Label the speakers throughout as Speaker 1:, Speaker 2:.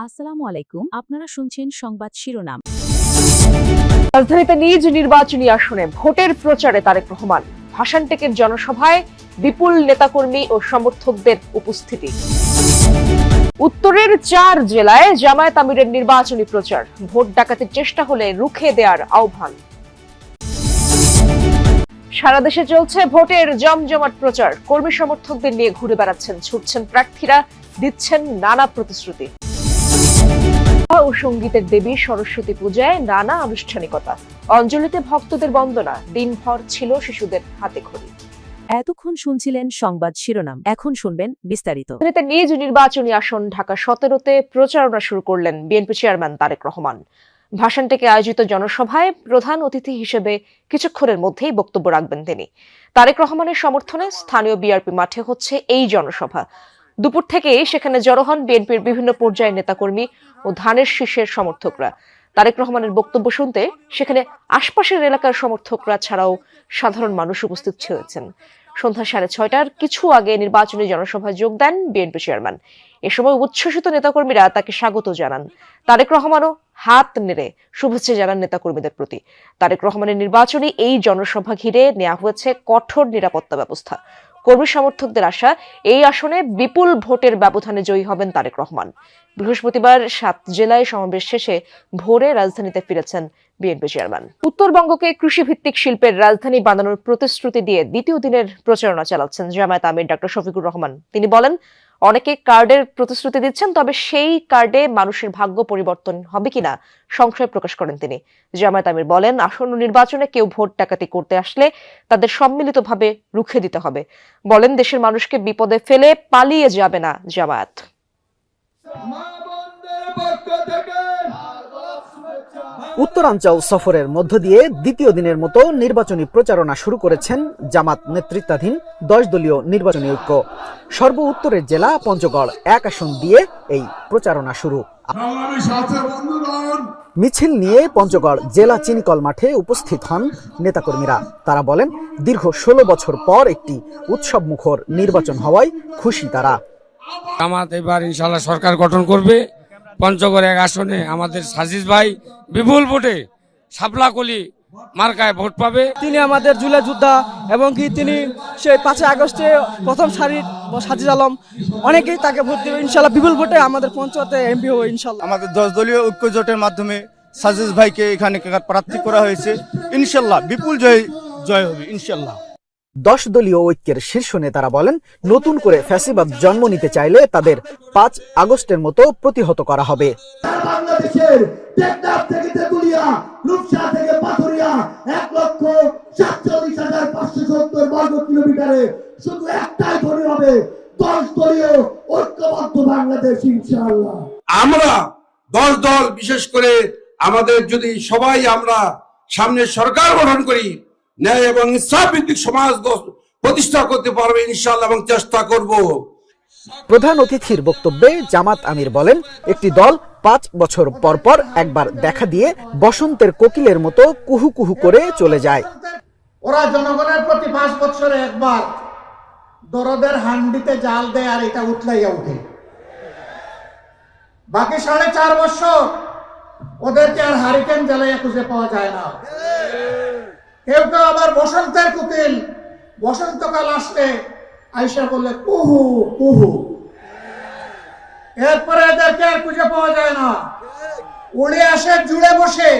Speaker 1: আসসালামু আলাইকুম, আপনারা শুনছেন সংবাদ শিরোনাম।
Speaker 2: রাজধানীতে নিজ নির্বাচনী আসনে ভোটের প্রচারে তারেক রহমান। ভাসানটেকের জনসভায় বিপুল নেতাকর্মী ও সমর্থকদের উপস্থিতি। উত্তরের 4 জেলায় জামায়াত আমিরের নির্বাচনী প্রচার। ভোট ডাকাতির চেষ্টা হলে রুখে দেওয়ার আহ্বান। সারা দেশে চলছে ভোটের জমজমাট প্রচার। কর্মী সমর্থকদের নিয়ে ঘুরে বেড়াচ্ছেন, ছুটছেন প্রার্থীরা, দিচ্ছেন নানা প্রতিশ্রুতি। ও সঙ্গীতের দেবী সরস্বতী পূজায় নানা আনুষ্ঠানিকতা। অঞ্জলিতে ভক্তদের বন্দনা। দিনভর ছিল শিশুদের হাতে খড়ি।
Speaker 1: এতক্ষণ শুনছিলেন সংবাদ শিরোনাম, এখন শুনবেন বিস্তারিত।
Speaker 2: নিজ নির্বাচনী আসন ঢাকা 17-তে প্রচারণা শুরু করলেন বিএনপি চেয়ারম্যান তারেক রহমান। ভাসানটেকে আয়োজিত জনসভায় প্রধান অতিথি হিসেবে কিছুক্ষণের মধ্যেই বক্তব্য রাখবেন তিনি। তারেক রহমানের সমর্থনে স্থানীয় বিআরপি মাঠে হচ্ছে এই জনসভা। দুপুর থেকে সেখানে জড়ো হন বিএনপির বিভিন্ন পর্যায়ের নেতাকর্মী ও ধানের শীষের সমর্থকরা। তারেক রহমানের বক্তব্য শুনতে সেখানে আশপাশের এলাকার সমর্থকরা ছাড়াও সাধারণ মানুষ উপস্থিত ছিলেন। সন্ধ্যা 6:30টার কিছু আগে নির্বাচনী জনসভায় যোগ দেন বিএনপি চেয়ারম্যান। এ সময় উচ্ছ্বসিত নেতাকর্মীরা তাকে স্বাগত জানান। তারেক রহমানও হাত নেড়ে শুভেচ্ছা জানান নেতাকর্মীদের প্রতি। তারেক রহমানের নির্বাচনী এই জনসভা ঘিরে নেওয়া হয়েছে কঠোর নিরাপত্তা ব্যবস্থা। কর্মী সমর্থকদের আশা, এই আসনে বিপুল ভোটের ব্যবধানে জয়ী হবেন তারেক রহমান। বৃহস্পতিবার 7 জেলায় সমাবেশ শেষে ভোরে রাজধানীতে ফিরেছেন বিএনপি চেয়ারম্যান। উত্তরবঙ্গকে কৃষিভিত্তিক শিল্পের রাজধানী বানানোর প্রতিশ্রুতি দিয়ে দ্বিতীয় দিনের প্রচারণা চালাচ্ছেন জামায়াত আমির ডক্টর শফিকুর রহমান। তিনি বলেন, অনেকে কার্ডের প্রতিশ্রুতি দিচ্ছেন, তবে সেই কার্ডে মানুষের ভাগ্য পরিবর্তন হবে কিনা সংশয় প্রকাশ করেন তিনি। জামায়াত আমির বলেন, আসন্ন নির্বাচনে কেউ ভোট ডাকাতি করতে আসলে তাদের সম্মিলিতভাবে রুখে দিতে হবে। বলেন, দেশের মানুষকে বিপদে ফেলে পালিয়ে যাবে না জামায়াত।
Speaker 3: উত্তরাঞ্চল সফরের মধ্য দিয়ে দ্বিতীয় দিনের মতো নির্বাচনী প্রচারণা শুরু করেছেন জামাত নেতৃত্বাধীন 10 দলীয় নির্বাচনী ঐক্য। সর্ব উত্তরের জেলা পঞ্চগড় 1 আসন দিয়ে এই প্রচারণা শুরু। মিছিল নিয়ে পঞ্চগড় জেলা চিনিকল মাঠে উপস্থিত হন নেতাকর্মীরা। তারা বলেন, দীর্ঘ 16 বছর পর একটি উৎসব মুখর নির্বাচন হওয়ায় খুশি তারা।
Speaker 4: জামাত এবার ইনশাআল্লাহ সরকার গঠন করবে। পঞ্চগড় 1 আসনে আমাদের সাজিদ ভাই বিপুল ভোটে শাপলাকলি মার্কায় ভোট পাবে।
Speaker 5: তিনি আমাদের জুলাই যোদ্ধা এবং কি তিনি সেই 5 আগস্টে প্রথম সারির সাজিদ আলম, অনেকেই তাকে ভোট দেবে ইনশাআল্লাহ। বিপুল ভোটে আমাদের পঞ্চায়েতে এমপি হবে ইনশাআল্লাহ।
Speaker 6: আমাদের 10 দলীয় ঐক্য জোটের মাধ্যমে সাজিদ ভাইকে এখানে প্রার্থী করা হয়েছে। ইনশাআল্লাহ বিপুল জয় হবে ইনশাআল্লাহ।
Speaker 3: 10 দলীয় ঐক্যের শীর্ষ নেতারা বলেন, নতুন করে ফ্যাসিবাদ জন্ম নিতে চাইলে তাদের 5 আগস্টের মতো প্রতিহত করা হবে।
Speaker 7: বাংলাদেশের টেকনাফ থেকে তেতুলিয়া, রূপসা থেকে পাথুরিয়া 1,47,570 বর্গ কিলোমিটারে শুধু একটাই ধরে হবে 10 দলীয় ঐক্যবদ্ধ বাংলাদেশ ইনশাআল্লাহ।
Speaker 8: আমরা 10 দল, বিশেষ করে আমাদের যদি সবাই আমরা সামনে সরকার গঠন করি, ন্যায় এবং ইনসাফ ভিত্তিক সমাজ প্রতিষ্ঠা করতে পারবে ইনশাআল্লাহ এবং চেষ্টা করব।
Speaker 3: প্রধান অতিথির বক্তব্যে জামাত আমির বলেন, একটি দল 5 বছর পর পর একবার দেখা দিয়ে বসন্তের কোকিলের মতো কুহু কুহু করে চলে যায়।
Speaker 7: ওরা জনগণের প্রতি 5 বছরে একবার দরদের হান্ডিতে জাল দেয় আর এটা উতলাইয়া উঠে। বাকি 4.5 বছর ওদেরকে আর হারিকেন জ্বালাইয়া খুঁজে পাওয়া যায় না। কেউ কেউ আবার বসন্তের কোকিল, বসন্তকাল আসলে আইসা বললে কুহু কুহু, এরপরে এদেরকে আর খুঁজে পাওয়া যায় না। উড়ে আসে জুড়ে বসে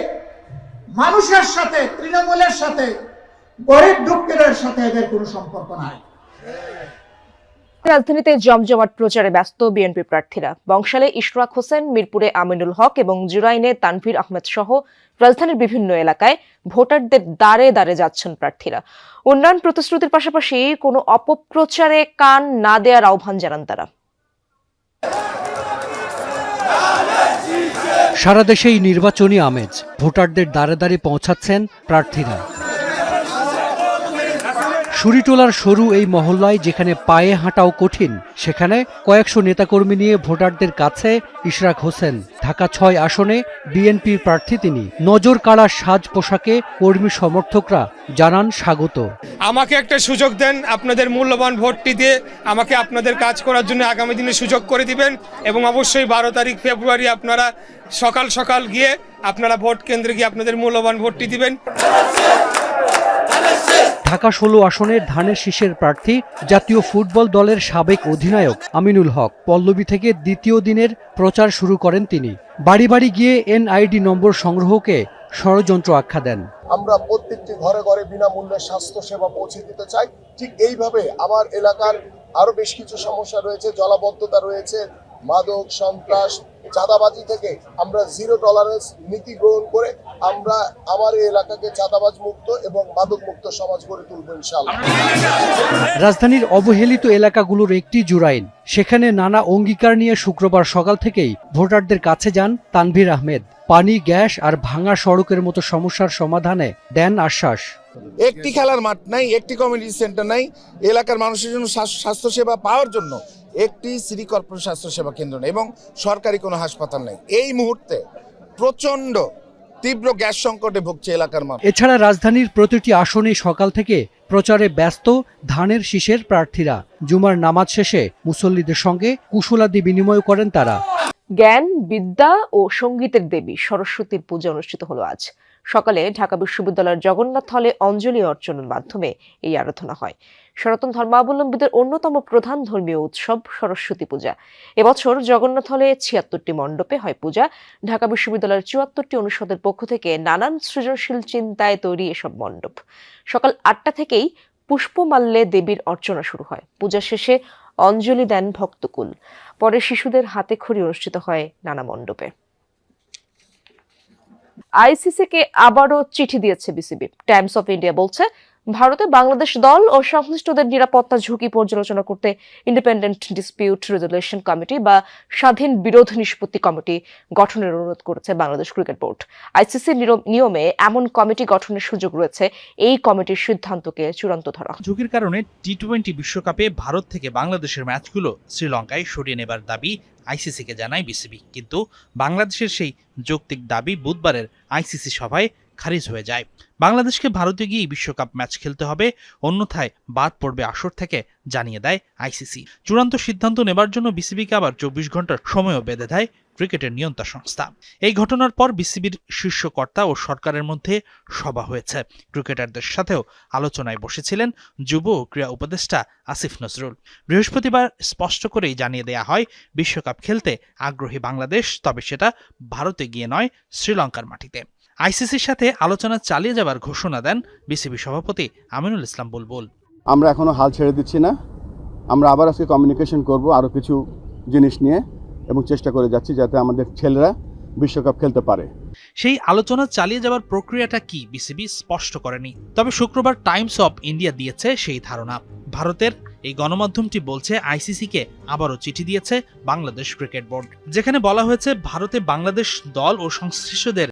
Speaker 7: মানুষের সাথে, তৃণমূলের সাথে, গরিব দুঃখীদের সাথে এদের কোনো সম্পর্ক নাই।
Speaker 2: রাজধানীতে জমজমাট প্রচারে ব্যস্ত বিএনপি প্রার্থীরা। বংশালে ইশরাক হোসেন, মিরপুরে আমিনুল হক এবং জুরাইনে তানভীর আহমেদ সহ রাজধানীর বিভিন্ন এলাকায় ভোটারদের দ্বারে দ্বারে যাচ্ছেন প্রার্থীরা। উন্নয়ন প্রতিশ্রুতির পাশাপাশি কোনো অপপ্রচারে কান না দেওয়ার আহ্বান জানান তারা।
Speaker 9: সারা দেশেই নির্বাচনী আমেজ, ভোটারদের দ্বারে দ্বারে পৌঁছাচ্ছেন প্রার্থীরা। সুরিটোলার সরু এই মহল্লায় যেখানে পায়ে হাঁটাও কঠিন, সেখানে কয়েকশো নেতাকর্মী নিয়ে ভোটারদের কাছে ইশরাক হোসেন। ঢাকা ৬ আসনে বিএনপির প্রার্থী তিনি। নজর কাড়া সাজ পোশাকে কর্মী সমর্থকরা জানান স্বাগত।
Speaker 10: আমাকে একটা সুযোগ দেন, আপনাদের মূল্যবান ভোটটি দিয়ে আমাকে আপনাদের কাজ করার জন্য আগামী দিনে সুযোগ করে দিবেন এবং অবশ্যই 12 তারিখ ফেব্রুয়ারি আপনারা সকাল সকাল গিয়ে আপনারা ভোট কেন্দ্রে গিয়ে আপনাদের মূল্যবান ভোটটি দিবেন।
Speaker 9: ঢাকা ১৬ আসনের ধানের শীষের প্রার্থী জাতীয় ফুটবল দলের সাবেক অধিনায়ক আমিনুল হক পল্লবী থেকে দ্বিতীয় দিনের প্রচার শুরু করেন তিনি। বাড়ি বাড়ি গিয়ে এনআইডি নম্বর সংগ্রহকে ষড়যন্ত্র আখ্যা দেন।
Speaker 11: আমরা প্রত্যেকটি ঘরে ঘরে বিনামূল্যে স্বাস্থ্য সেবা পৌঁছে দিতে চাই। ঠিক এইভাবে আমার এলাকার আরো বেশ কিছু সমস্যা রয়েছে, জলাবদ্ধতা রয়েছে, মাদক, সন্ত্রাস, চাঁদাবাজি থেকে আমরা জিরো টলারেন্স নীতি গ্রহণ করে আমরা আমার এই এলাকাকে চাঁদাবাজ মুক্ত এবং মাদক মুক্ত সমাজ গড়ে তুলব ইনশাআল্লাহ।
Speaker 9: রাজধানীর অবহেলিত এলাকাগুলোর একটি জুরাইন, সেখানে নানা অঙ্গীকার নিয়ে শুক্রবার সকাল থেকেই ভোটারদের কাছে যান তানভীর আহমেদ। পানি, গ্যাস আর ভাঙা সড়কের মতো সমস্যার সমাধানে দেন আশ্বাস।
Speaker 11: একটি খেলার মাঠ নাই, একটি কমিউনিটি সেন্টার নাই, এলাকার মানুষের জন্য স্বাস্থ্য সেবা পাওয়ার জন্য একটি সিটি কর্পোরেশন স্বাস্থ্য সেবা কেন্দ্র নেই এবং সরকারি কোনো হাসপাতাল নেই। এই মুহূর্তে প্রচন্ড তীব্র গ্যাস সংকটে ভুগছে এলাকার মানুষ।
Speaker 9: এছাড়া রাজধানীর প্রতিটি আসনে সকাল থেকে প্রচারে ব্যস্ত ধানের শীষের প্রার্থীরা। জুমার নামাজ শেষে মুসল্লিদের সঙ্গে কুশলাদি বিনিময় করেন তারা।
Speaker 2: জ্ঞান, বিদ্যা ও সঙ্গীতের দেবী সরস্বতীর পূজা অনুষ্ঠিত হলো আজ সকালে ঢাকা বিশ্ববিদ্যালয়ের জগন্নাথ হলে অঞ্জলি অর্চনের মাধ্যমে এই আরাধনা হয়। সনাতন ধর্মাবলম্বীদের অন্যতম প্রধান ধর্মীয় উৎসব সরস্বতী পূজা। এবছর জগন্নাথ হলে ৭৬টি মণ্ডপে হয় পূজা। ঢাকা বিশ্ববিদ্যালয়ের ৭৪টি অনুষদের পক্ষ থেকে নানান সৃজনশীল চিন্তায় তৈরি এসব মণ্ডপ। সকাল ৮টা থেকেই পুষ্পমাল্যে দেবীর অর্চনা শুরু হয়। পূজা শেষে অঞ্জলি দেন ভক্তকুল। পরে শিশুদের হাতে খড়ি অনুষ্ঠিত হয় নানা মণ্ডপে। আইসিসিকে আবারও চিঠি দিয়েছে বিসিবি। টাইমস অফ ইন্ডিয়া বলছে, ভারতে বাংলাদেশ দল ও সংশ্লিষ্টদের নিরাপত্তা ঝুঁকি পর্যালোচনা করতে ইন্ডিপেন্ডেন্ট ডিসপিউট রেজলিউশন কমিটি বা স্বাধীন বিরোধ নিষ্পত্তি কমিটি গঠনের অনুরোধ করেছে বাংলাদেশ ক্রিকেট বোর্ড। আইসিসির নিয়মে এমন কমিটি গঠনের সুযোগ রয়েছে। এই কমিটির সিদ্ধান্তকে চূড়ান্ত ধরা হয়।
Speaker 12: ঝুঁকির কারণে টি-20 বিশ্বকাপে ভারত থেকে বাংলাদেশের ম্যাচগুলো শ্রীলঙ্কায় সরিয়ে নেবার দাবি আইসিসিকে জানায় বিসিবি, কিন্তু বাংলাদেশের সেই যৌক্তিক দাবি বুধবারের আইসিসি সভায় খারিজ হয়ে যায়। বাংলাদেশকে ভারতে গিয়ে বিশ্বকাপ ম্যাচ খেলতে হবে, অন্যথায় বাদ পড়বে আসর থেকে জানিয়ে দেয় আইসিসি। চূড়ান্ত সিদ্ধান্ত নেবার জন্য বিসিবিকে আবার ২৪ ঘন্টার সময়ও বেঁধে দেয় ক্রিকেটের নিয়ন্ত্রণ সংস্থা। এই ঘটনার পর বিসিবির শীর্ষ কর্তা ও সরকারের মধ্যে সভা হয়েছে। ক্রিকেটারদের সাথেও আলোচনায় বসেছিলেন যুব ও ক্রীড়া উপদেষ্টা আসিফ নজরুল। বৃহস্পতিবার স্পষ্ট করেই জানিয়ে দেয়া হয়, বিশ্বকাপ খেলতে আগ্রহী বাংলাদেশ, তবে সেটা ভারতে গিয়ে নয়, শ্রীলঙ্কার মাটিতে। আইসিসির সাথে আলোচনা চালিয়ে যাবার ঘোষণা দেন বিসিবি সভাপতি আমিনুল ইসলাম বুলবুল।
Speaker 6: আমরা এখনো হাল ছেড়ে দিচ্ছি না, আমরা আবার আজকে কমিউনিকেশন করব আরও কিছু জিনিস নিয়ে এবং চেষ্টা করে যাচ্ছি যাতে আমাদের ছেলেরা বিশ্বকাপ খেলতে পারে।
Speaker 12: সেই আলোচনা চালিয়ে যাবার প্রক্রিয়াটা কি বিসিবি স্পষ্ট করেনি, তবে শুক্রবার টাইমস অফ ইন্ডিয়া দিয়েছে সেই ধারণা। ভারতের এই গণমাধ্যমটি বলছে, আইসিসিকে আবারও চিঠি দিয়েছে বাংলাদেশ ক্রিকেট বোর্ড, যেখানে বলা হয়েছে ভারতে বাংলাদেশ দল ও সংশ্লিষ্টদের